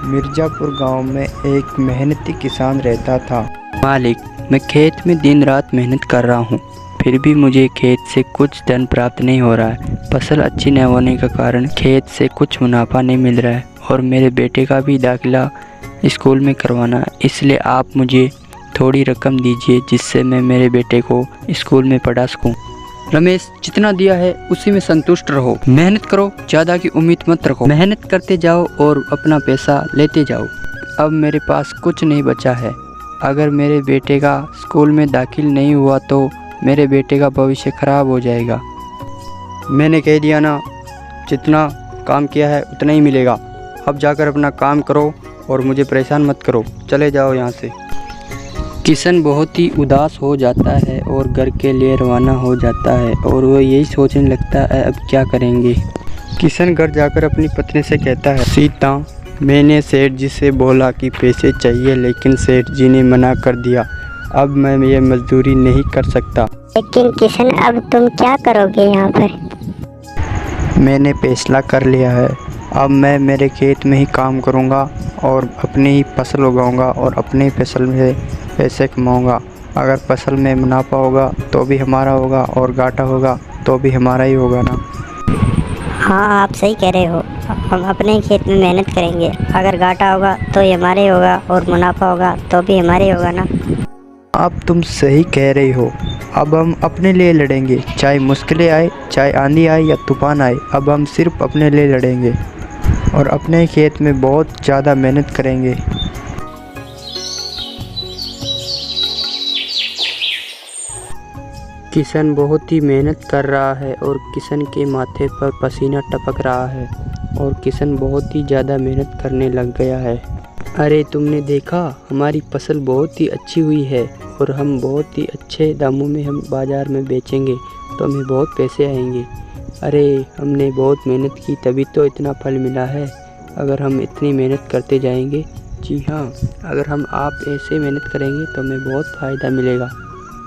मिर्ज़ापुर गांव में एक मेहनती किसान रहता था। मालिक, मैं खेत में दिन रात मेहनत कर रहा हूँ, फिर भी मुझे खेत से कुछ धन प्राप्त नहीं हो रहा है। फसल अच्छी न होने के कारण खेत से कुछ मुनाफा नहीं मिल रहा है और मेरे बेटे का भी दाखिला स्कूल में करवाना है, इसलिए आप मुझे थोड़ी रकम दीजिए जिससे मैं मेरे बेटे को स्कूल में पढ़ा सकूं। रमेश, जितना दिया है उसी में संतुष्ट रहो। मेहनत करो, ज़्यादा की उम्मीद मत रखो। मेहनत करते जाओ और अपना पैसा लेते जाओ। अब मेरे पास कुछ नहीं बचा है। अगर मेरे बेटे का स्कूल में दाखिल नहीं हुआ तो मेरे बेटे का भविष्य खराब हो जाएगा। मैंने कह दिया ना, जितना काम किया है उतना ही मिलेगा। अब जाकर अपना काम करो और मुझे परेशान मत करो। चले जाओ यहाँ से। किशन बहुत ही उदास हो जाता है और घर के लिए रवाना हो जाता है और वो यही सोचने लगता है अब क्या करेंगे। किशन घर जाकर अपनी पत्नी से कहता है, सीता, मैंने सेठ जी से बोला कि पैसे चाहिए, लेकिन सेठ जी ने मना कर दिया। अब मैं ये मजदूरी नहीं कर सकता। लेकिन किशन, अब तुम क्या करोगे यहाँ पर? मैंने फैसला कर लिया है। अब मैं मेरे खेत में ही काम करूँगा और अपनी ही फसल उगाऊँगा और अपनी फसल में पैसे कमाऊँगा। अगर फसल में मुनाफा होगा तो भी हमारा होगा और घाटा होगा तो भी हमारा ही होगा ना। हाँ, आप सही कह रहे हो। हम अपने खेत में मेहनत करेंगे, अगर घाटा होगा तो ये हमारे होगा और मुनाफा होगा तो भी हमारे होगा ना। अब तुम सही कह रही हो। अब हम अपने लिए लड़ेंगे, चाहे मुश्किलें आए, चाहे आंधी आए या तूफान आए। अब हम सिर्फ अपने लिए लड़ेंगे और अपने खेत में बहुत ज़्यादा मेहनत करेंगे। किशन बहुत ही मेहनत कर रहा है और किशन के माथे पर पसीना टपक रहा है और किशन बहुत ही ज़्यादा मेहनत करने लग गया है। अरे, तुमने देखा, हमारी फसल बहुत ही अच्छी हुई है और हम बहुत ही अच्छे दामों में हम बाज़ार में बेचेंगे तो हमें बहुत पैसे आएंगे। अरे, हमने बहुत मेहनत की तभी तो इतना फल मिला है। अगर हम इतनी मेहनत करते जाएंगे, जी हाँ, अगर हम आप ऐसे मेहनत करेंगे तो हमें बहुत फ़ायदा मिलेगा।